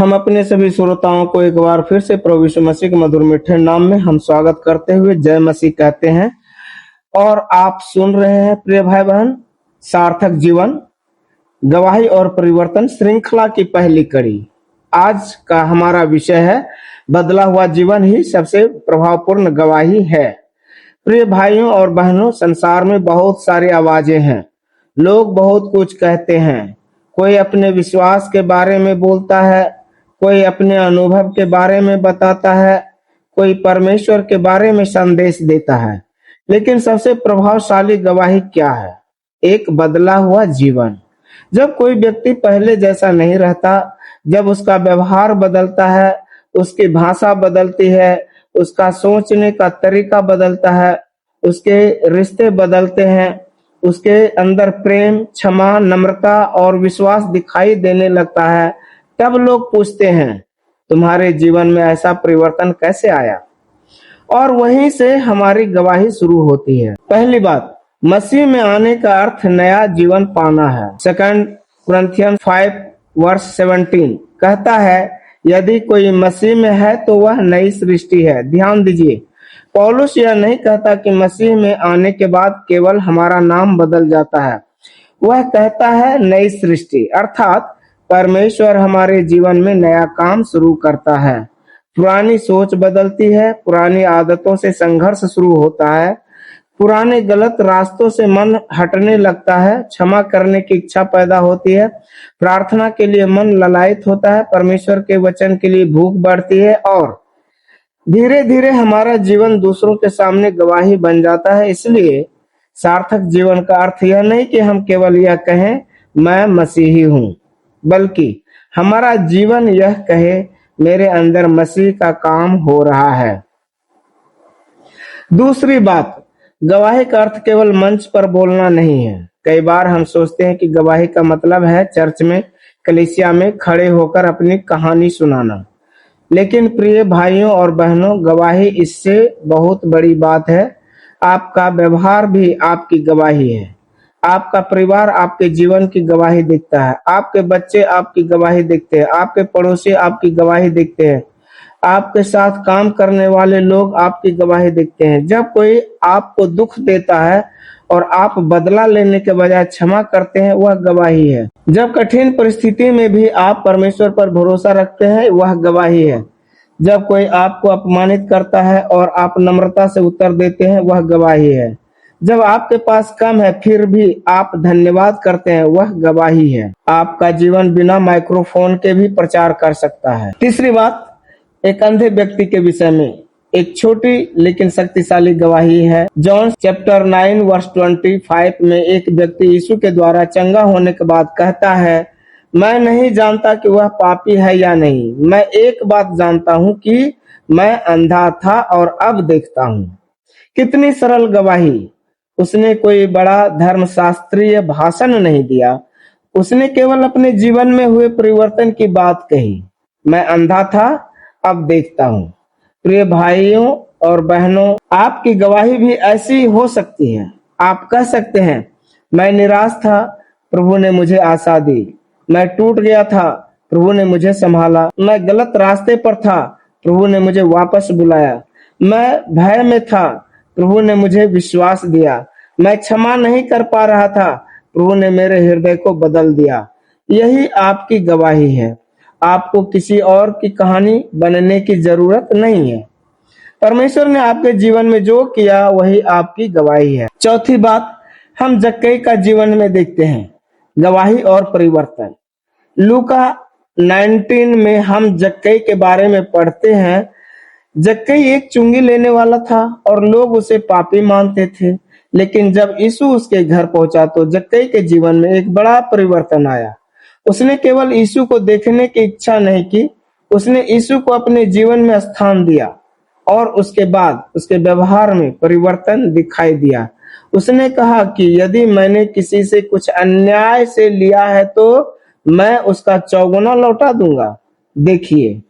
हम अपने सभी श्रोताओं को एक बार फिर से प्रभु यीशु मसीह के मधुर मीठे नाम में हम स्वागत करते हुए जय मसीह कहते हैं। और आप सुन रहे हैं प्रिय भाई बहन, सार्थक जीवन गवाही और परिवर्तन श्रृंखला की पहली कड़ी। आज का हमारा विषय है बदला हुआ जीवन ही सबसे प्रभावपूर्ण गवाही है। प्रिय भाइयों और बहनों, संसार में बहुत सारी आवाजें हैं। लोग बहुत कुछ कहते हैं। कोई अपने विश्वास के बारे में बोलता है, कोई अपने अनुभव के बारे में बताता है, कोई परमेश्वर के बारे में संदेश देता है। लेकिन सबसे प्रभावशाली गवाही क्या है? एक बदला हुआ जीवन। जब कोई व्यक्ति पहले जैसा नहीं रहता, जब उसका व्यवहार बदलता है, उसकी भाषा बदलती है, उसका सोचने का तरीका बदलता है, उसके रिश्ते बदलते हैं, उसके अंदर प्रेम, क्षमा, नम्रता और विश्वास दिखाई देने लगता है, तब लोग पूछते हैं, तुम्हारे जीवन में ऐसा परिवर्तन कैसे आया? और वहीं से हमारी गवाही शुरू होती है। पहली बात, मसीह में आने का अर्थ नया जीवन पाना है। 2 कुरिन्थियंस 5:17 कहता है, यदि कोई मसीह में है तो वह नई सृष्टि है। ध्यान दीजिए, पौलुस यह नहीं कहता कि मसीह में आने के बाद केवल हमारा नाम बदल जाता है। वह कहता है नई सृष्टि, अर्थात परमेश्वर हमारे जीवन में नया काम शुरू करता है। पुरानी सोच बदलती है, पुरानी आदतों से संघर्ष शुरू होता है, पुराने गलत रास्तों से मन हटने लगता है, क्षमा करने की इच्छा पैदा होती है, प्रार्थना के लिए मन ललायित होता है, परमेश्वर के वचन के लिए भूख बढ़ती है और धीरे धीरे हमारा जीवन दूसरों के सामने गवाही बन जाता है। इसलिए सार्थक जीवन का अर्थ यह नहीं कि हम केवल यह कहें मैं मसीही हूँ, बल्कि हमारा जीवन यह कहे मेरे अंदर मसीह का काम हो रहा है। दूसरी बात, गवाही का अर्थ केवल मंच पर बोलना नहीं है। कई बार हम सोचते हैं कि गवाही का मतलब है चर्च में, कलीसिया में खड़े होकर अपनी कहानी सुनाना। लेकिन प्रिय भाइयों और बहनों, गवाही इससे बहुत बड़ी बात है। आपका व्यवहार भी आपकी गवाही है। आपका परिवार आपके जीवन की गवाही देखता है, आपके बच्चे आपकी गवाही देखते हैं, आपके पड़ोसी आपकी गवाही देखते हैं, आपके साथ काम करने वाले लोग आपकी गवाही देखते हैं। जब कोई आपको दुख देता है और आप बदला लेने के बजाय क्षमा करते हैं, वह गवाही है। जब कठिन परिस्थिति में भी आप परमेश्वर पर भरोसा रखते हैं, वह गवाही है। जब कोई आपको अपमानित करता है और आप नम्रता से उत्तर देते हैं, वह गवाही है। जब आपके पास कम है फिर भी आप धन्यवाद करते हैं, वह गवाही है। आपका जीवन बिना माइक्रोफोन के भी प्रचार कर सकता है। तीसरी बात, एक अंधे व्यक्ति के विषय में एक छोटी लेकिन शक्तिशाली गवाही है। जॉन चैप्टर 9:25 में एक व्यक्ति यीशु के द्वारा चंगा होने के बाद कहता है, मैं नहीं जानता कि वह पापी है या नहीं। मैं एक बात जानता हूँ कि मैं अंधा था और अब देखता हूँ। कितनी सरल गवाही। उसने कोई बड़ा धर्मशास्त्रीय भाषण नहीं दिया, उसने केवल अपने जीवन में हुए परिवर्तन की बात कही। मैं अंधा था, अब देखता हूँ। प्रिय भाइयों और बहनों, आपकी गवाही भी ऐसी हो सकती है। आप कह सकते हैं, मैं निराश था, प्रभु ने मुझे आशा दी। मैं टूट गया था, प्रभु ने मुझे संभाला। मैं गलत रास्ते पर था, प्रभु ने मुझे वापस बुलाया। मैं भय में था, प्रभु ने मुझे विश्वास दिया। मैं क्षमा नहीं कर पा रहा था, प्रभु ने मेरे हृदय को बदल दिया। यही आपकी गवाही है। आपको किसी और की कहानी बनने की जरूरत नहीं है। परमेश्वर ने आपके जीवन में जो किया वही आपकी गवाही है। चौथी बात, हम जक्कई का जीवन में देखते हैं गवाही और परिवर्तन। लूका 19 में हम जक्कई के बारे में पढ़ते हैं। जक्कई एक चुंगी लेने वाला था और लोग उसे पापी मानते थे। लेकिन जब यीशु उसके घर पहुंचा तो जक्कई के जीवन में एक बड़ा परिवर्तन आया। उसने केवल यीशु को देखने की इच्छा नहीं की, उसने यीशु को अपने जीवन में स्थान दिया और उसके बाद उसके व्यवहार में परिवर्तन दिखाई दिया। उसने कहा कि यदि मैंने किसी से कुछ अन्याय से लिया है तो मैं उसका चौगुना लौटा दूंगा। देखिए,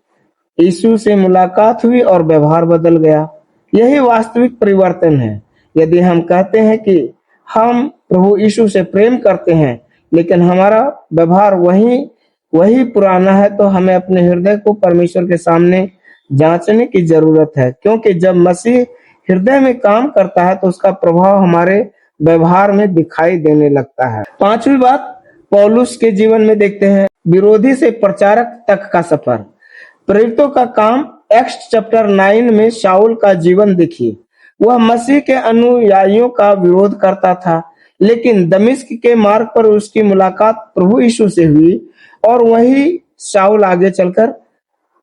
यीशु से मुलाकात हुई और व्यवहार बदल गया। यही वास्तविक परिवर्तन है। यदि हम कहते हैं कि हम प्रभु यीशु से प्रेम करते हैं, लेकिन हमारा व्यवहार वही वही पुराना है, तो हमें अपने हृदय को परमेश्वर के सामने जांचने की जरूरत है, क्योंकि जब मसीह हृदय में काम करता है तो उसका प्रभाव हमारे व्यवहार में दिखाई देने लगता है। पांचवी बात पौलुस के जीवन में देखते हैं, विरोधी से प्रचारक तक का सफर। प्रेरितों का काम एक्ट चैप्टर 9 में शाऊल का जीवन देखिए। वह मसीह के अनुयायियों का विरोध करता था, लेकिन दमिश्क के मार्ग पर उसकी मुलाकात प्रभु यीशु से हुई और वही शाऊल आगे चलकर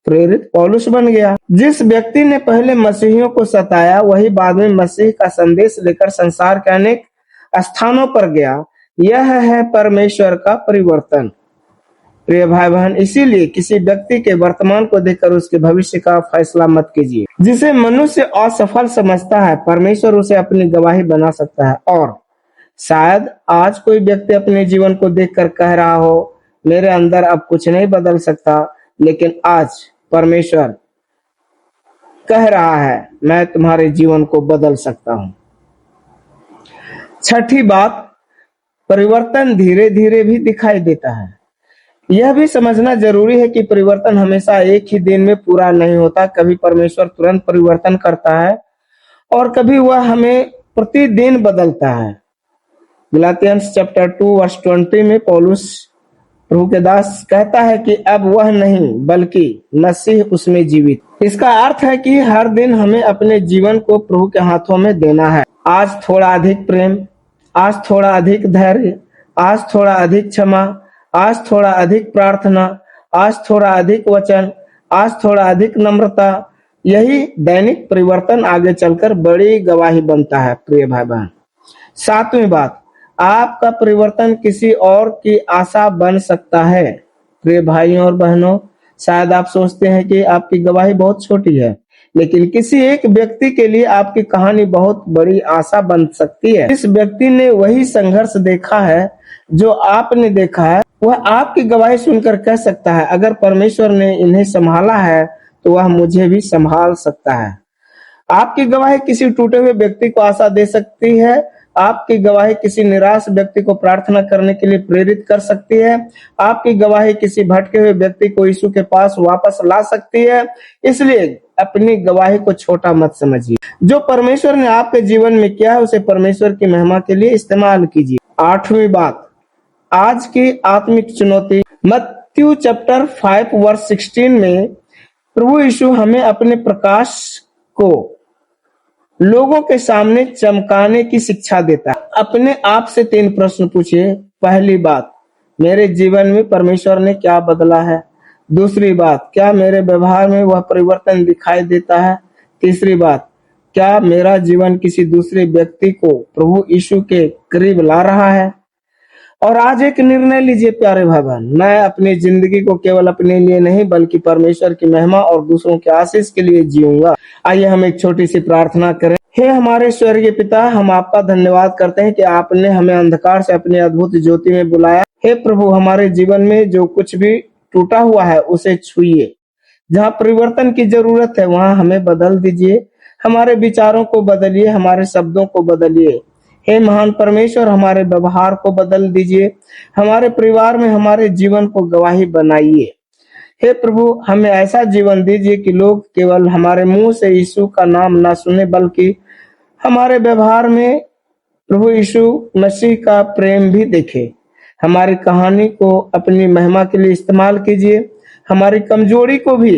प्रेरित पौलुस बन गया। जिस व्यक्ति ने पहले मसीहियों को सताया, वही बाद में मसीह का संदेश लेकर संसार के अनेक स्थानों पर गया। यह है परमेश्वर का परिवर्तन। प्रिय भाई बहन, इसीलिए किसी व्यक्ति के वर्तमान को देखकर उसके भविष्य का फैसला मत कीजिए। जिसे मनुष्य असफल समझता है, परमेश्वर उसे अपनी गवाही बना सकता है। और शायद आज कोई व्यक्ति अपने जीवन को देखकर कह रहा हो, मेरे अंदर अब कुछ नहीं बदल सकता, लेकिन आज परमेश्वर कह रहा है, मैं तुम्हारे जीवन को बदल सकता हूं। छठी बात, परिवर्तन धीरे धीरे भी दिखाई देता है। यह भी समझना जरूरी है कि परिवर्तन हमेशा एक ही दिन में पूरा नहीं होता। कभी परमेश्वर तुरंत परिवर्तन करता है और कभी वह हमें प्रतिदिन बदलता है। गलातियंस चैप्टर 2 वर्स 20 में पौलुस प्रभु के दास कहता है कि अब वह नहीं बल्कि मसीह उसमें जीवित। इसका अर्थ है कि हर दिन हमें अपने जीवन को प्रभु के हाथों में देना है। आज थोड़ा अधिक प्रेम, आज थोड़ा अधिक धैर्य, आज थोड़ा अधिक क्षमा, आज थोड़ा अधिक प्रार्थना, आज थोड़ा अधिक वचन, आज थोड़ा अधिक नम्रता। यही दैनिक परिवर्तन आगे चलकर बड़ी गवाही बनता है। प्रिय भाई बहन, सातवीं बात, आपका परिवर्तन किसी और की आशा बन सकता है। प्रिय भाइयों और बहनों, शायद आप सोचते हैं कि आपकी गवाही बहुत छोटी है, लेकिन किसी एक व्यक्ति के लिए आपकी कहानी बहुत बड़ी आशा बन सकती है। इस व्यक्ति ने वही संघर्ष देखा है जो आपने देखा है। वह आपकी गवाही सुनकर कह सकता है, अगर परमेश्वर ने इन्हें संभाला है तो वह मुझे भी संभाल सकता है। आपकी गवाही किसी टूटे हुए व्यक्ति को आशा दे सकती है। आपकी गवाही किसी निराश व्यक्ति को प्रार्थना करने के लिए प्रेरित कर सकती है। आपकी गवाही किसी भटके हुए व्यक्ति को यीशु के पास वापस ला सकती है। इसलिए अपनी गवाही को छोटा मत समझिए। जो परमेश्वर ने आपके जीवन में किया है, उसे परमेश्वर की महिमा के लिए इस्तेमाल कीजिए। आठवीं बात, आज की आत्मिक चुनौती। मत्ती चैप्टर 5 वर्स 16 में प्रभु यीशु हमें अपने प्रकाश को लोगों के सामने चमकाने की शिक्षा देता है। अपने आप से 3 प्रश्न पूछिए। पहली बात, मेरे जीवन में परमेश्वर ने क्या बदला है? दूसरी बात, क्या मेरे व्यवहार में वह परिवर्तन दिखाई देता है? तीसरी बात, क्या मेरा जीवन किसी दूसरे व्यक्ति को प्रभु यीशु के करीब ला रहा है? और आज एक निर्णय लीजिए प्यारे भाई बहन, मैं अपनी जिंदगी को केवल अपने लिए नहीं बल्कि परमेश्वर की महिमा और दूसरों के आशीष के लिए जीऊंगा। आइए हम एक छोटी सी प्रार्थना करें। हे हमारे स्वर्गीय पिता, हम आपका धन्यवाद करते हैं कि आपने हमें अंधकार से अपनी अद्भुत ज्योति में बुलाया। हे प्रभु, हमारे जीवन में जो कुछ भी टूटा हुआ है उसे छुइए। जहाँ परिवर्तन की जरूरत है वहाँ हमें बदल दीजिए। हमारे विचारों को बदलिए, हमारे शब्दों को बदलिए। हे महान परमेश्वर, हमारे व्यवहार को बदल दीजिए। हमारे परिवार में हमारे जीवन को गवाही बनाइए। हे प्रभु, हमें ऐसा जीवन दीजिए कि लोग केवल हमारे मुंह से यीशु का नाम ना सुने, बल्कि हमारे व्यवहार में प्रभु यीशु मसीह का प्रेम भी देखे। हमारी कहानी को अपनी महिमा के लिए इस्तेमाल कीजिए। हमारी कमजोरी को भी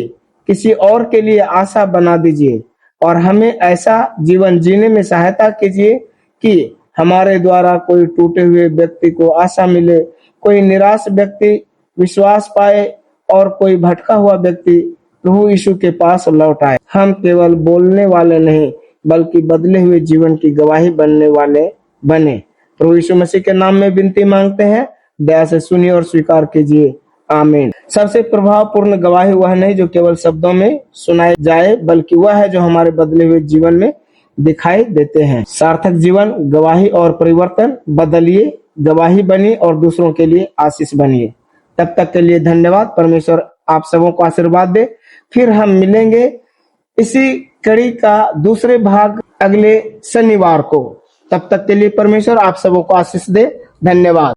किसी और के लिए आशा बना दीजिए और हमें ऐसा जीवन जीने में सहायता कीजिए कि हमारे द्वारा कोई टूटे हुए व्यक्ति को आशा मिले, कोई निराश व्यक्ति विश्वास पाए और कोई भटका हुआ व्यक्ति प्रभु यीशु के पास लौट आए। हम केवल बोलने वाले नहीं बल्कि बदले हुए जीवन की गवाही बनने वाले बने। प्रभु यीशु मसीह के नाम में विनती मांगते हैं, दया से सुनिए और स्वीकार कीजिए। आमीन। सबसे प्रभावपूर्ण गवाही वह नहीं जो केवल शब्दों में सुनाई जाए, बल्कि वह है जो हमारे बदले हुए जीवन में दिखाई देते हैं। सार्थक जीवन, गवाही और परिवर्तन। बदलिए, गवाही बनिए और दूसरों के लिए आशीष बनिए। तब तक के लिए धन्यवाद। परमेश्वर आप सबों को आशीर्वाद दे। फिर हम मिलेंगे इसी कड़ी का दूसरे भाग अगले शनिवार को। तब तक के लिए परमेश्वर आप सबों को आशीष दे। धन्यवाद।